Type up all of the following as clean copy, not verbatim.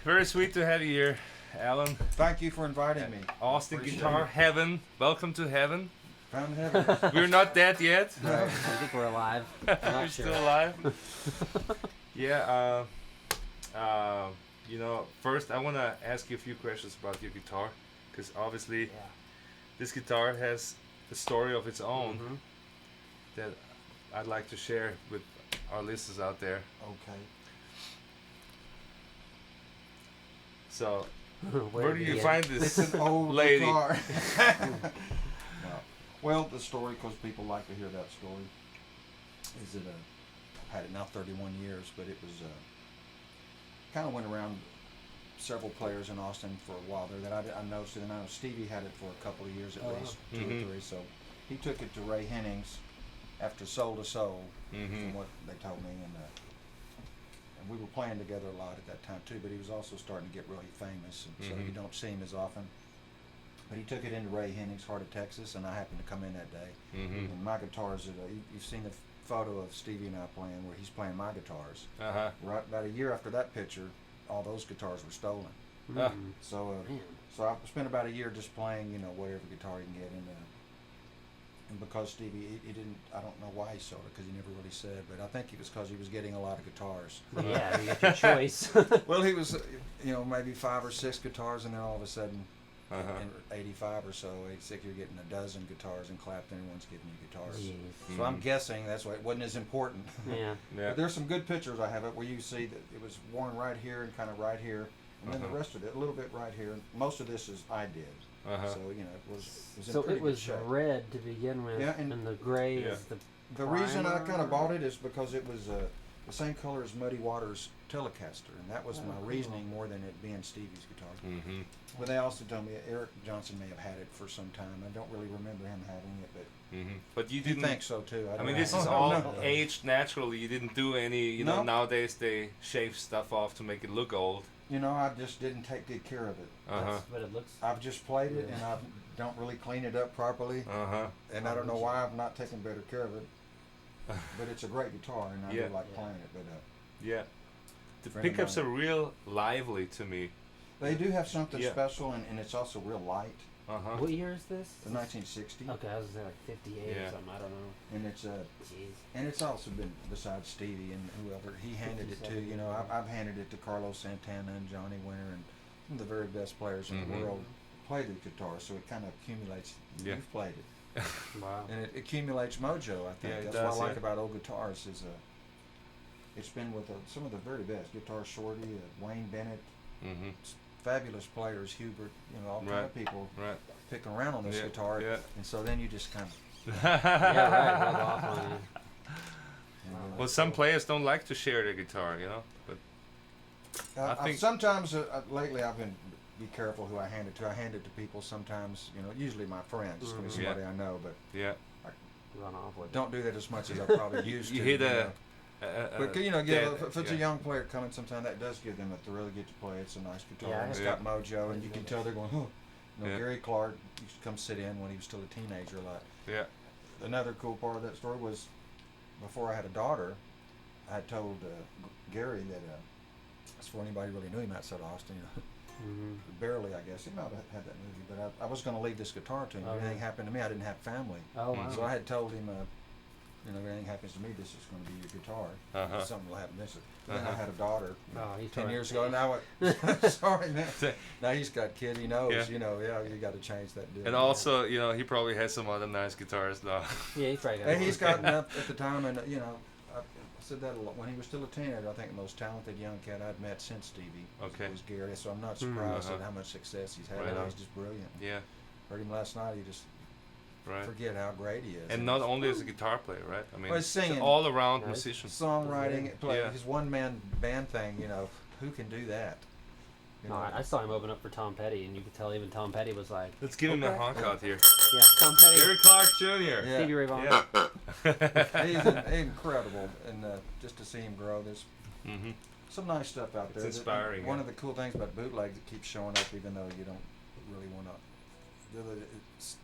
Very sweet to have you here, Alan. Thank you for inviting me. Austin Guitar Heaven. Welcome to heaven. Found heaven. We're not dead yet. No. I think we're alive. We're still alive. Yeah. You know, first I want to ask you a few questions about your guitar, because obviously this guitar has a story of its own Mhm. that I'd like to share with our listeners out there. Okay. So, Where where to do you begin? find this It's an old lady? guitar. No. Well, the story, because people like to hear that story, is that I've had it now 31 years, but it was kind of went around several players in Austin for a while there that I noticed it, and I know Stevie had it for a couple of years at Oh, least, wow. 2 Mhm. or 3. So he took it to Ray Hennings after Soul to Soul, Mhm. from what they told me, and we were playing together a lot at that time too. But he was also starting to get really famous, and so you Mhm. don't see him as often. But he took it into Ray Hennings' Heart of Texas, and I happened to come in that day. Mm-hmm. And my guitars, you've seen the photo of Stevie and I playing where he's playing my guitars. Uh-huh. Right about a year after that picture, all those guitars were stolen. Mm. So Man. so I spent about a year just playing, whatever guitar you can get, and because Stevie, he didn't, I don't know why he sold it, because he never really said, but I think it was because he was getting a lot of guitars. Yeah, you got your choice. Well, he was, maybe 5 or 6 guitars, and then all of a sudden, Uh-huh. in 85 or so, 86, you're getting a dozen guitars, and Clapton, everyone's giving you guitars. Jeez. So I'm guessing that's why it wasn't as important. Yeah. Yeah. But there's some good pictures I have it where you see that it was worn right here and kind of right here, and then the Uh-huh. rest of it a little bit right here. Most of this is I did, Uh-huh. so it was in So pretty it good was shape. red to begin with, Yeah, and the gray Yeah. is the. The reason I kind primer? of bought it is because it was the same color as Muddy Waters' Telecaster, and that was Oh, my cool. reasoning more than it being Stevie's guitar. Mm-hmm. But they also told me Eric Johnson may have had it for some time. I don't really remember him having it, but Mm-hmm. But you he didn't. thinks so too. I don't mean, know. this is I all don't know. aged naturally. You didn't do any. No. Nowadays they shave stuff off to make it look old. I just didn't take good care of it. Uh-huh. That's what it looks. I've just played it, Yeah. and I don't really clean it up properly, Uh-huh. and I don't know why I've not taken better care of it. But it's a great guitar, and I Yeah. do like Yeah. playing it. But Yeah. The Friend of pickups mine. are real lively to me. they do have something Yeah. special, and it's also real light. Uh-huh. What year is this? The 1960, Okay, I was gonna say like 58 Yeah. or something. I don't know. and it's Jeez. and it's also been, besides Stevie and whoever, he handed it to. 57, I've handed it to Carlos Santana and Johnny Winter, and some of the very best players in Mhm. the world play the guitar, so it kind of accumulates. Yeah. You've played it. Wow. And it accumulates mojo, I think. Yeah, it That's does, what I like yeah. about old guitars is it's been with some of the very best. Guitar Shorty, Wayne Bennett, Mm-hmm. fabulous players, Hubert, all kind Right. of people Right. picking around on this Yeah, guitar. yeah. And so then you just kind of... Yeah, right. Rub off on you. Well, some players don't like to share their guitar, but I think- sometimes, lately I've been... Be careful who I hand it to. I hand it to people sometimes, usually my friends, Mhm. somebody I know, but yeah. Run off with it. don't do that as much as I probably used You to. hit know. But dead- if it's a yeah. young player coming, sometime that does give them a thrill to get to play. It's a nice guitar. Yeah, and it's yeah. got mojo, and you can tell they're going, oh. Yeah. Gary Clark used to come sit in when he was still a teenager a lot. Yeah. Another cool part of that story was before I had a daughter, I had told Gary that as for anybody who really knew him outside Austin, Mm-hmm. barely, I guess. He might have had that movie, but I was going to leave this guitar to him. Oh, If anything yeah. happened to me, I didn't have family. Oh wow. So I had told him, if anything happens to me, this is going to be your guitar. Uh-huh. If something will happen to this. Then I Uh-huh. had a daughter Oh, he's 10 throwing years ago. shade. Now, sorry, man. Now he's got kids. He knows, Yeah. you got to change that deal. And also, he probably has some other nice guitars now. Yeah, he's probably got. And one. he's gotten up at the time, and I said that a lot. When he was still a teenager, I think the most talented young cat I'd met since Stevie Okay. was Gary. So I'm not Mm. surprised Uh-huh. at how much success he's had. Right on. He's just brilliant. Yeah. Heard him last night. You just Right. forget how great he is. And not only as a guitar player, right? I mean, Well, he's singing. an all-around Right. musician. Songwriting, play Yeah. his one-man band thing. Who can do that? No, I saw him open up for Tom Petty, and you could tell even Tom Petty was like, Let's give him a Okay. honk out here. yeah, Tom Petty, Gary Clark Jr. Yeah. Stevie Ray Vaughan. Yeah. He's incredible, and just to see him grow, there's Mm-hmm. some nice stuff out It's there. inspiring, One yeah. of the cool things about bootlegs, it keeps showing up even though you don't really want to.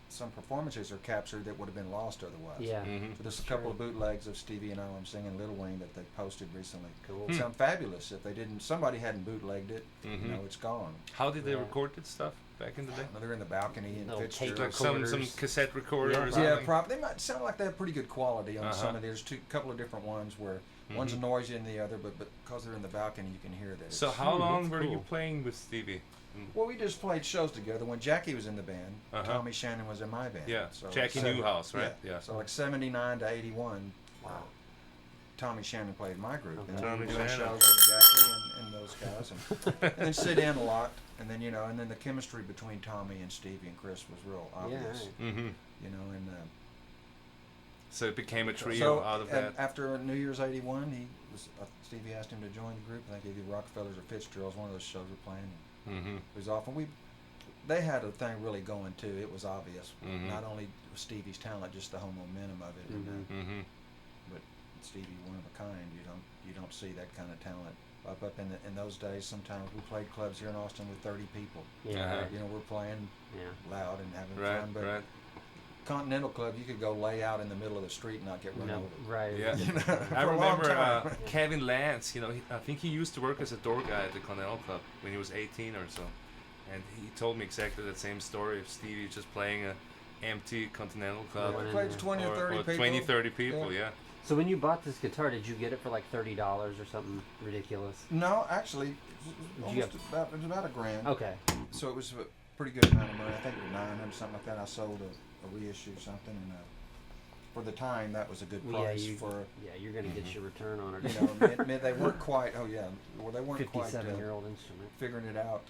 Some performances are captured that would have been lost otherwise. Yeah. Mm-hmm. So there's a Sure. couple of bootlegs of Stevie and I'm singing Little Wing that they posted recently. Cool. Hmm. Sound fabulous. If they didn't, somebody hadn't bootlegged it. Mhm. It's gone. How did they Yeah. record that stuff back in the day? They're in the balcony and Little fixed. tape Like some recorders. cassette recorder Yeah, or probably. Yeah, something? they might sound like they have pretty good quality on Uh-huh. some of. There's couple of different ones where One's noisier than the other, but because they're in the balcony, you can hear that. So it's- how long that's were you cool. playing with Stevie? Well, we just played shows together. When Jackie was in the band, Uh-huh. Tommy Shannon was in my band. Yeah, So Jackie so- Newhouse, right? Yeah. So like 79 to 81, Wow. Tommy Shannon played in my group. Okay. And Tommy we doing Shannon. shows with Jackie and those guys. And then sit in a lot. And then, and then the chemistry between Tommy and Stevie and Chris was real obvious. right. Mm-hmm. And So it became a trio so out of and that. after New Year's '81, Stevie asked him to join the group. I think either Rockefellers or Fitzgerald's, one of those shows were playing. Mm-hmm. It was off, and they had a thing really going too. It was obvious, Mhm. not only Stevie's talent, just the whole momentum of it. And, Mm-hmm. but Stevie, one of a kind. You don't see that kind of talent up in those days. Sometimes we played clubs here in Austin with 30 people. Yeah. Uh-huh. We're playing Yeah. loud and having Right, fun. But right. Continental Club, you could go lay out in the middle of the street and not get run No, over. right. Yeah. For I a long remember time. Kevin Lance. I think he used to work as a door guy at the Continental Club when he was 18 or so, and he told me exactly that same story of Stevie just playing a empty Continental Club, Yeah. We played 20 or 30 people. 20, 30 people. Yeah. So when you bought this guitar, did you get it for like $30 or something ridiculous? No, actually, you it was about a grand. Okay. So it was a pretty good amount of money. I think it was 900, something like that. I sold a reissue or something, and for the time, that was a good Well, price yeah, for. You're gonna get your return on it. They weren't quite. Oh yeah, well they weren't quite 57-year-old instrument. figuring it out.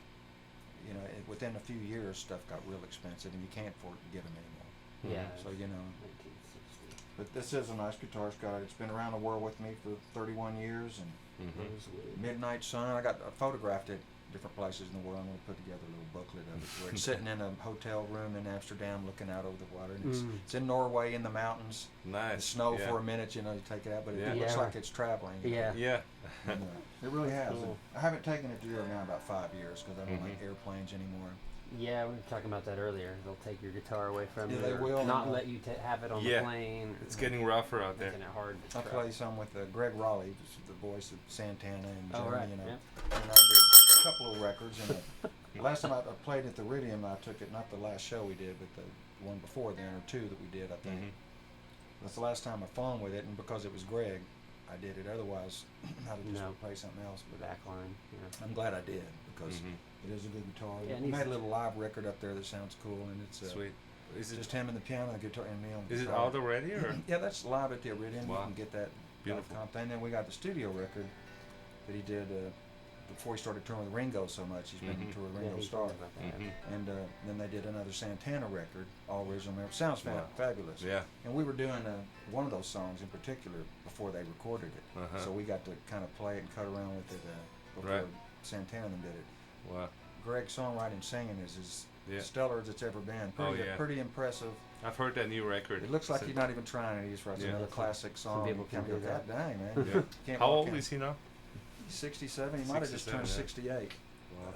Within a few years, stuff got real expensive, and you can't afford to get them anymore. Yeah. So 1960. but this is a nice guitar. It's been around the world with me for 31 years, and Mm-hmm. Rosewood. Midnight Sun. I photographed it different places in the world. I'm going to put together a little booklet of it where it's sitting in a hotel room in Amsterdam looking out over the water. And it's in Norway in the mountains. Nice. It snowed yeah. for a minute, you take it out, but Yeah. it looks Yeah. like it's traveling. Yeah. Yeah. And, it really has. Cool. I haven't taken it to Europe now about 5 years because I don't like Mhm. airplanes anymore. Yeah, we were talking about that earlier. They'll take your guitar away from Yeah, you. they or will, Not and, let you have it on Yeah. the plane. It's getting rougher out there. making it hard to I track. play some with Greg Raleigh, the voice of Santana and Oh, Johnny, right. And Yeah. I did a couple of records. And the last time I played at the Iridium, I took it, not the last show we did, but the one before then, or two that we did, I think. Mhm. That's the last time I phoned with it, and because it was Greg, I did it. Otherwise, I'd have just No. played something else. But Backline. Yeah. I'm glad I did because Mhm. it is a good guitar. Yeah, it we needs made a to- little live record up there that sounds cool, and it's Sweet. Is it just him and the piano, the guitar, and me on the is it guitar. out already or? Yeah, that's live at the Iridium. Wow. You can get that Beautiful. comp thing. Then we got the studio record that he did before he started touring with Ringo so much. He's been Mhm. touring with Yeah, Ringo he Starr. told me about that. Mhm. And then they did another Santana record, all original. Sounds Wow. fabulous. Yeah. And we were doing one of those songs in particular before they recorded it. Uh-huh. So we got to kind of play it and cut around with it before Right. Santana did it. Wow. Greg's songwriting and singing is as Yeah. stellar as it's ever been. Oh, Pretty, yeah. pretty impressive. I've heard that new record. It looks like So- he's not even trying it. He just writes Yeah. another classic song. people You can kinda do go, that. God dang, man. Yeah. Can't How walk old in." is he now? He's 67. He might have just 67, turned yeah. 68. Wow.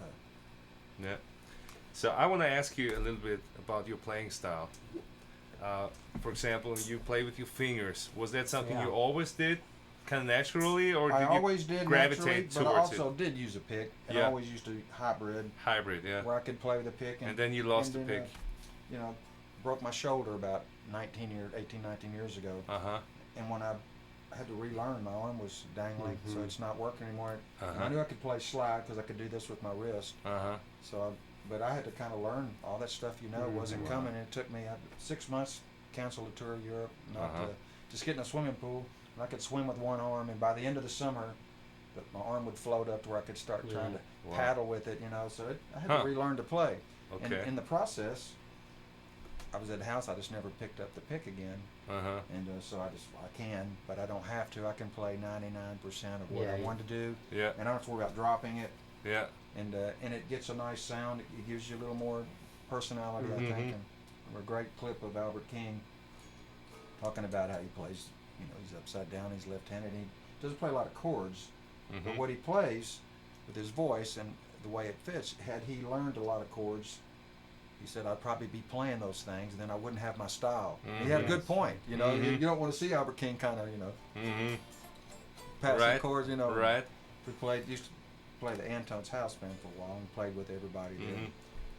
Yeah. So I want to ask you a little bit about your playing style. For example, you play with your fingers. Was that something Yeah. you always did, kind of naturally, or I did you always did gravitate naturally, but I towards also did use a pick, and I Yeah. always used to hybrid hybrid? Yeah. where I could play with a pick. And then you lost the and then, pick. Broke my shoulder about 18, 19 years ago, Uh huh. and when I had to relearn, my arm was dangling, so Mhm. it's not working anymore. And I Uh-huh. knew I could play slide because I could do this with my wrist. Uh huh. But I had to kind of learn all that stuff. Mhm. Wasn't Wow. coming. It took me 6 months, canceled a tour of Europe, not Uh-huh. just get in a swimming pool. And I could swim with one arm, and by the end of the summer, my arm would float up to where I could start trying to Wow. paddle with it. So I had Huh. to relearn to play. And Okay. in the process, I was at the house. I just never picked up the pick again, Uh huh. and so I can, but I don't have to. I can play 99% of what Yeah, I yeah. want to do, Yeah. and I don't have to worry about dropping it. Yeah. And it gets a nice sound. It gives you a little more personality, I Mhm. think. And a great clip of Albert King talking about how he plays. He's upside down. He's left-handed. He doesn't play a lot of chords, but Mhm. what he plays with his voice and the way it fits. Had he learned a lot of chords, he said I'd probably be playing those things, and then I wouldn't have my style. He had a Mhm. good point. Mhm. You don't want to see Albert King kind of Mhm. passing Right. chords. Right. We used to play the Antone's House Band for a while and played with everybody there. Mhm.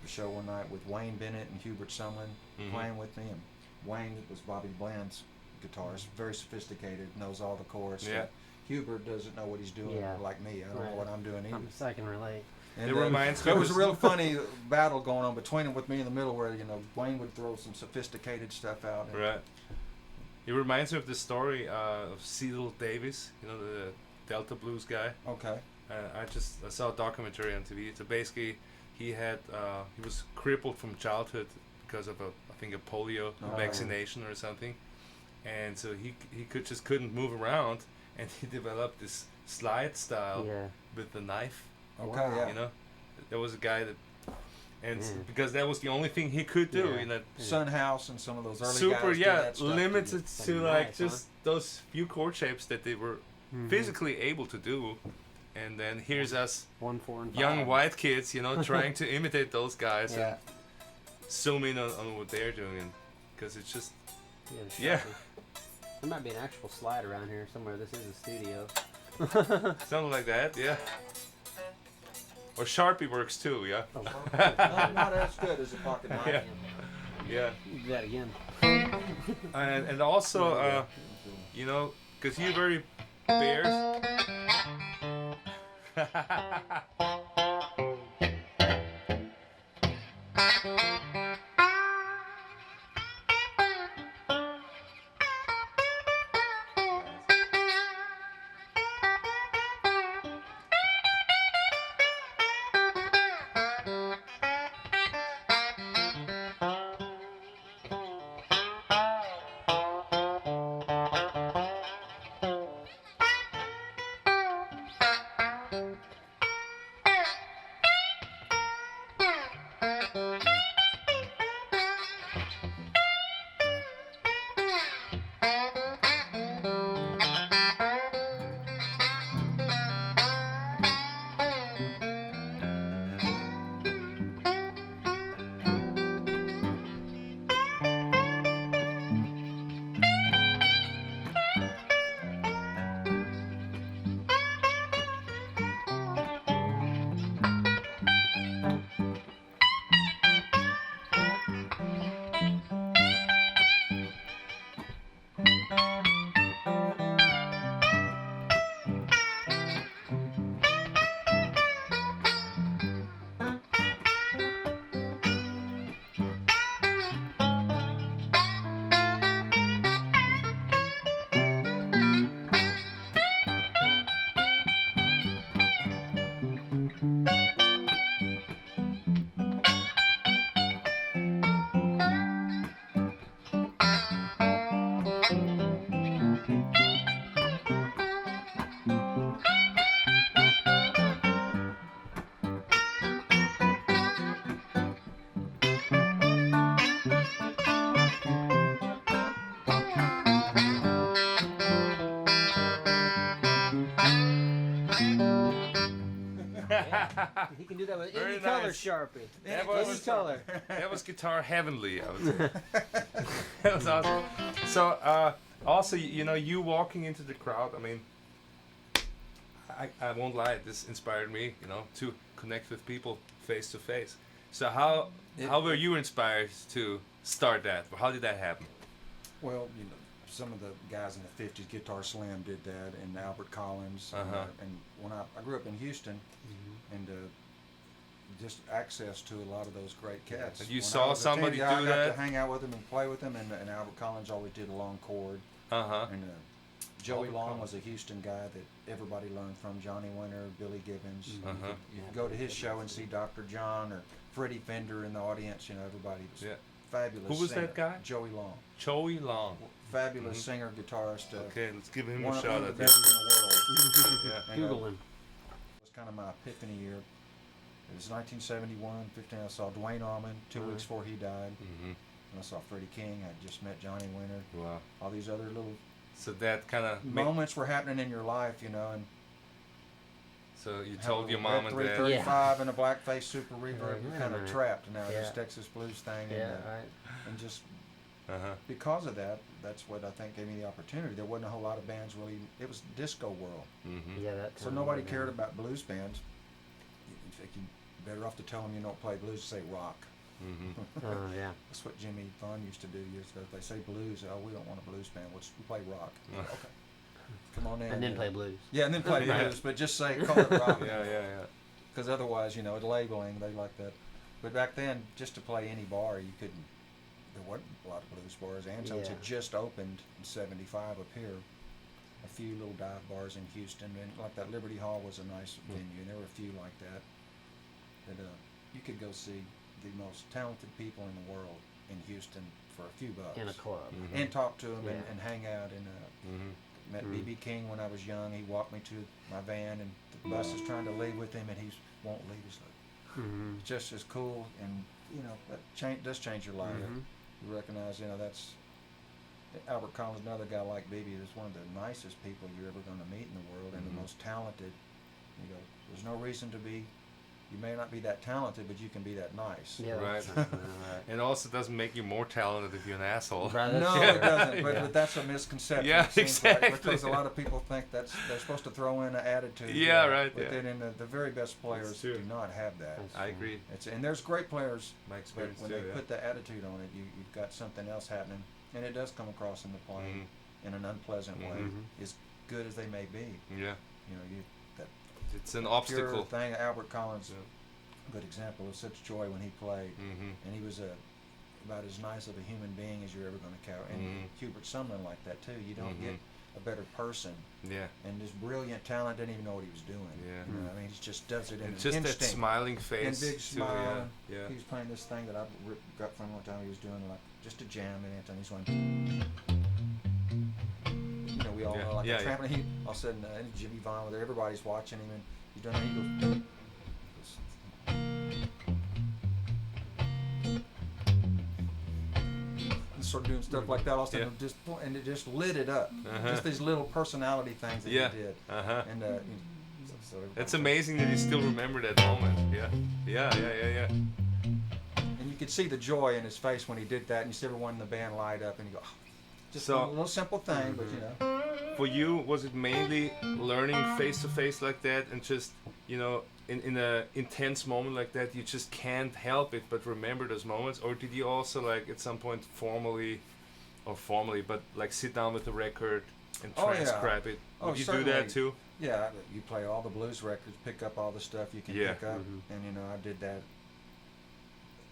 The show one night with Wayne Bennett and Hubert Sumlin Mhm. playing with me, and Wayne was Bobby Bland's guitarist, very sophisticated, knows all the chords. Yeah. Hubert doesn't know what he's doing Yeah. like me. I don't know what I'm doing either. I can relate. And, It reminds me There of was a this- real funny battle going on between him with me in the middle, where Wayne would throw some sophisticated stuff out. And Right. It reminds me of the story of Cecil Davis, the Delta Blues guy. Okay. I saw a documentary on TV. So basically, he was crippled from childhood because of I think a polio Oh. vaccination or something, and so he couldn't move around, and he developed this slide style Yeah. with the knife. Okay. Wow. Yeah. There was a guy that, and Mm. because that was the only thing he could do. Yeah. Sun House and some of those early Super, guys did yeah, that stuff. limited That's to nice, like just those few chord shapes that they were Mhm. physically able to do, and then here's us 1, 4, and 5. young white kids, trying to imitate those guys Yeah. and zoom in on what they're doing, because it's just the Yeah. Sharpie. There might be an actual slide around here somewhere. This is a studio. something like that, yeah. Or Sharpie works too, yeah. Oh, Not as good as a pocket knife. Yeah. Yeah, do that again. and also because you're very bears. He can do that with Very any color nice. Sharpie. That Any was- color. That was guitar heavenly, I would say. That was awesome. So, also, you walking into the crowd, I mean, I won't lie, this inspired me, to connect with people face to face. So how were you inspired to start that? How did that happen? Well, some of the guys in the '50s, Guitar Slim did that, and Albert Collins. And when I grew up in Houston, and just access to a lot of those great cats. And you When saw I was a somebody teen guy, do I got that? to hang out with them and play with them, and Albert Collins always did a long chord. Uh-huh. And Joey Albert Long Collins. was a Houston guy that everybody learned from. Johnny Winter, Billy Gibbons. Uh-huh. You could go to his show and see Dr. John or Freddie Fender in the audience. Everybody was Yeah. fabulous. Who was that singer. guy? Joey Long, Joey Long. fabulous Mhm. singer, guitarist. Okay, let's give him one a of shout the out. best in the world. Yeah. And, Google him. It was kind of my epiphany year. It was 1971, 15. I saw Dwayne Allman 2 weeks before he died. Mm-hmm. And I saw Freddie King. I just met Johnny Winter. Wow. All these other little So that kind of moments were happening in your life, and So you told your mom and dad. 335 and a blackface Super Reverb. Yeah, You're kind of right. trapped now. This Yeah. Texas blues thing, Yeah, right. and just Uh-huh. because of that, that's what I think gave me the opportunity. There wasn't a whole lot of bands really. It was disco world, Mm-hmm. Yeah, that. so nobody cared about blues bands. In fact, you better off to tell them you don't play blues, say rock. Mm-hmm. Oh yeah. That's what Jimmy Vaughn used to do years ago. If they say blues, oh, we don't want a blues band. We play rock. Uh. Okay. come on in. And then play blues. Yeah, and then play Yeah. blues, but just say call it rock. Yeah. Because otherwise, labeling, they like that. But back then, just to play any bar, you couldn't. There wasn't a lot of blues bars. Ansel's had just opened in '75 up here. A few little dive bars in Houston, and like that Liberty Hall was a nice venue, and there were a few like that. That you could go see the most talented people in the world in Houston for a few bucks. In a club. And talk to them Yeah. and hang out. And met B.B. King when I was young. He walked me to my van, and the bus is trying to leave with him, and he won't leave. He's like, it's just as cool, and that does change your life. You recognize, that's Albert Collins, another guy like B.B. is one of the nicest people you're ever going to meet in the world, and the most talented. There's no reason to be. You may not be that talented, but you can be that nice. Yeah. Right. And also doesn't make you more talented if you're an asshole. Right, No, yeah. it doesn't. But that's a misconception. Yeah, it seems exactly. Like, because a lot of people think they're supposed to throw in an attitude. Yeah, right, But yeah. then the very best players true. do not have that. I agree. And there's great players, My but experience when too. they put the attitude on it, you've got something else happening, and it does come across in the play in an unpleasant way. As good as they may be, Yeah. that It's an pure obstacle. thing. Albert Collins. Yeah. Good example of such joy when he played, and he was about as nice of a human being as you're ever going to count. And Hubert Sumlin like that too. You don't get a better person, Yeah. and this brilliant talent didn't even know what he was doing. Yeah. I mean, he just does it in And an just instinct. that smiling face. and big too, smile. Yeah. He was playing this thing that I got from one time. He was doing like just a jam, and Anthony's going. We all know like a trampoline. All of a sudden, Jimmy Vaughn with everybody's watching him, and he's doing it. He goes. Sort of doing stuff like that, all of a sudden, and it just lit it up. Just these little personality things that he did. And so It's amazing that you still remember that moment. Yeah. And you could see the joy in his face when he did that, and you see everyone in the band light up, and you go, oh, just a little simple thing, but For you, was it mainly learning face to face like that, and just in a intense moment like that, you just can't help it but remember those moments? Or did you also like at some point formally, but like sit down with the record and transcribe it? Would you do that too? Yeah, you play all the blues records, pick up all the stuff you can pick up, and I did that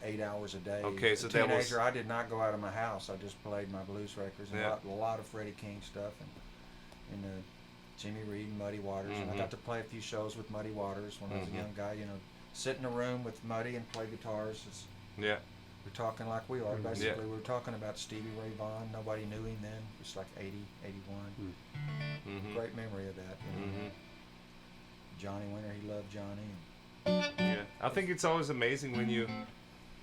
8 hours a day. Okay, so as a teenager, that was. I did not go out of my house. I just played my blues records and a lot of Freddie King stuff and Jimmy Reed and Muddy Waters, and I got to play a few shows with Muddy Waters when I was a young guy. Sit in a room with Muddy and play guitars. We're talking like we are. Basically, we were talking about Stevie Ray Vaughan. Nobody knew him then. It was like 80, 81. Great memory of that. Johnny Winter, he loved Johnny. Yeah, I think it's always amazing when you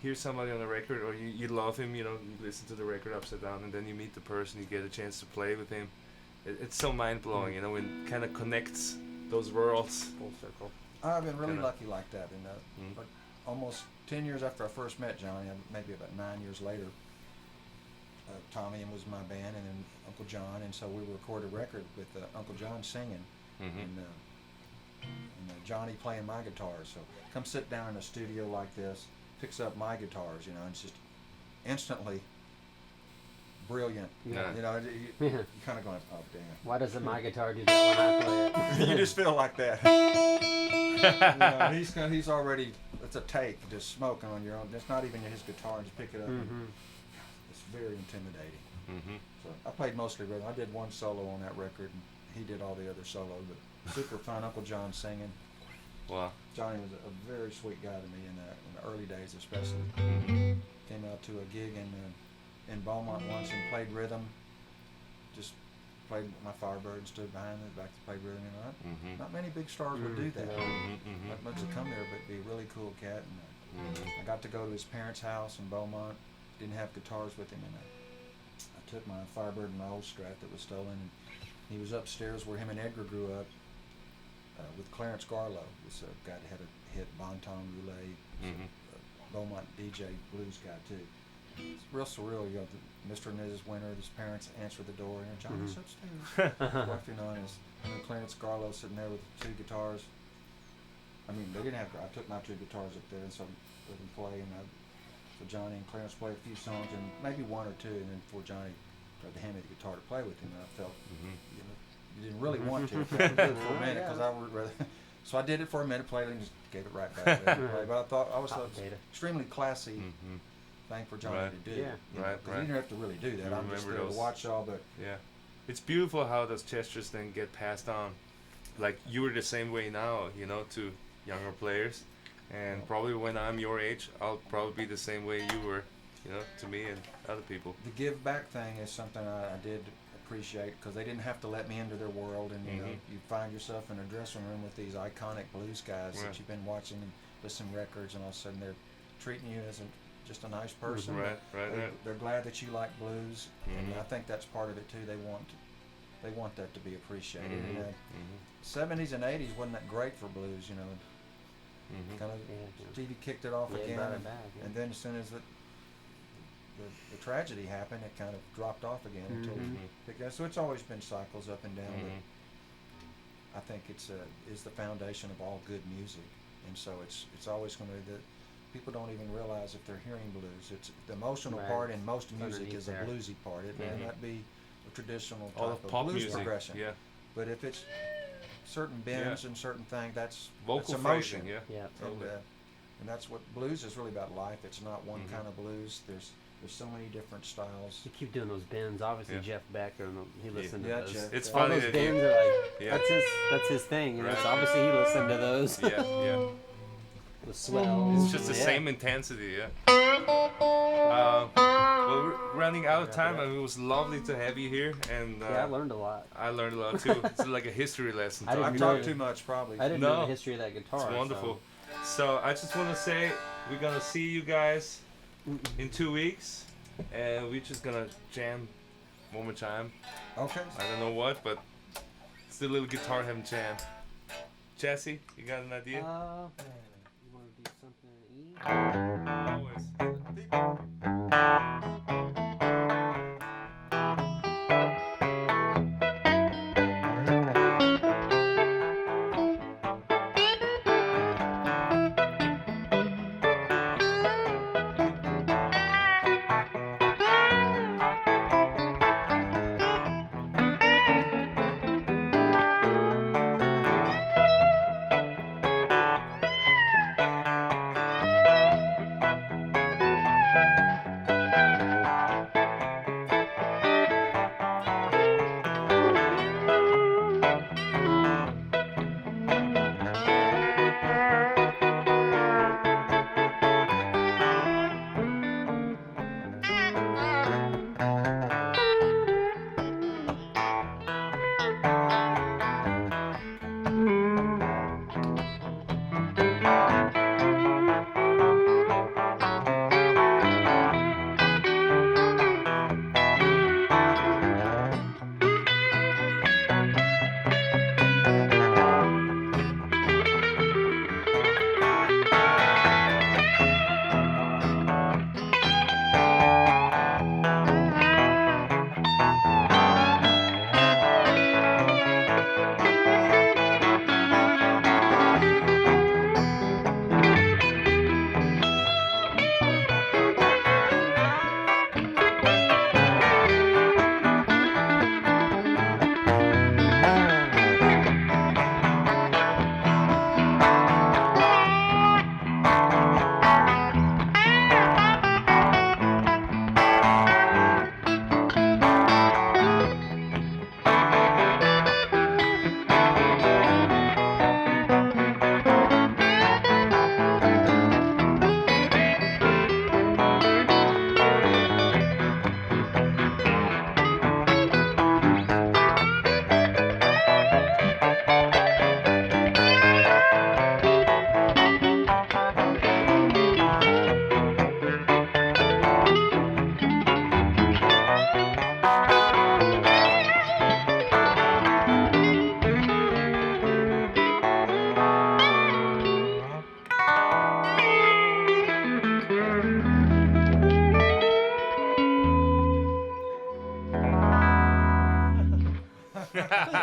hear somebody on the record, or you love him. You listen to the record upside down, and then you meet the person, you get a chance to play with him. It's so mind blowing, when it kind of connects those worlds full circle. I've been really lucky like that. Like almost 10 years after I first met Johnny, maybe about 9 years later, Tommy was my band, and then Uncle John, and so we recorded a record with Uncle John singing, and Johnny playing my guitars. So come sit down in a studio like this, picks up my guitars, and it's just instantly brilliant. Yeah. You're kind of going, oh damn. Why doesn't my guitar do that when I play it? You just feel like that. He's already. It's a take, just smoking on your own. It's not even his guitar. Just pick it up. It's very intimidating. So I played mostly rhythm. I did one solo on that record, and he did all the other solos. But super fun. Uncle John singing. Wow. Johnny was a very sweet guy to me in the early days, especially. Came out to a gig in Beaumont once and played rhythm. Just played my Firebird and stood behind it, back to play rhythm. Not many big stars would do that. Not much would come there, but be a really cool cat. And I got to go to his parents' house in Beaumont. Didn't have guitars with him, and I took my Firebird and my old Strat that was stolen, and he was upstairs where him and Edgar grew up with Clarence Garlow. This guy that had a hit, Bon Ton Roulette, Beaumont DJ blues guy too. It's real surreal. Mr. and Mrs. Winter, his parents answer the door, and Johnny's upstairs. And Clarence Garlow sitting there with two guitars. I mean, they didn't have. I took my two guitars up there, and so let them play, and so Johnny and Clarence played a few songs, and maybe one or two, and then before Johnny tried to hand me the guitar to play with him, and I felt you didn't really want to. But I did it for a minute because I would rather. So I did it for a minute, played it, and just gave it right back. But I thought I was an extremely classy thing for Johnny to do. Yeah. Because he didn't have to really do that. I'm just there to watch all, but it's beautiful how those gestures then get passed on. Like you were the same way now, to younger players, and probably when I'm your age, I'll probably be the same way you were, to me and other people. The give back thing is something I did appreciate because they didn't have to let me into their world, and you find yourself in a dressing room with these iconic blues guys that you've been watching and listening to records, and all of a sudden they're treating you as just a nice person. Right. They're glad that you like blues, and I think that's part of it too. They want that to be appreciated. And 70s and 80s wasn't that great for blues, Kind of TV kicked it off again, and then as soon as the tragedy happened, it kind of dropped off again until so it's always been cycles up and down. But I think it's the foundation of all good music, and so it's always going to be that people don't even realize if they're hearing blues. It's the emotional part in most music is a bluesy part. It may not be a traditional type of pop blues music, progression, but if it's certain bends and certain things, that's vocal emotion. phrasing, totally. And that's what blues is really about. Life. It's not one kind of blues. There's so many different styles. You keep doing those bends. Obviously, Jeff Becker, he listened to those. Jeff, it's all funny those that bends are like that's his thing. Right. So obviously he listened to those. The swells. It's just the same intensity, Well, we're running out of time. I mean, it was lovely to have you here, and I learned a lot. I learned a lot too. It's like a history lesson. I I've talked too much, probably. I didn't know the history of that guitar. It's wonderful. So I just want to say we're gonna see you guys in 2 weeks, and we're just gonna jam one more time. Okay. I don't know what, but it's the little guitar heaven jam. Jesse, you got an idea? You want to do something in E? Always.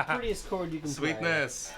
Prettiest chord you can play. Sweetness.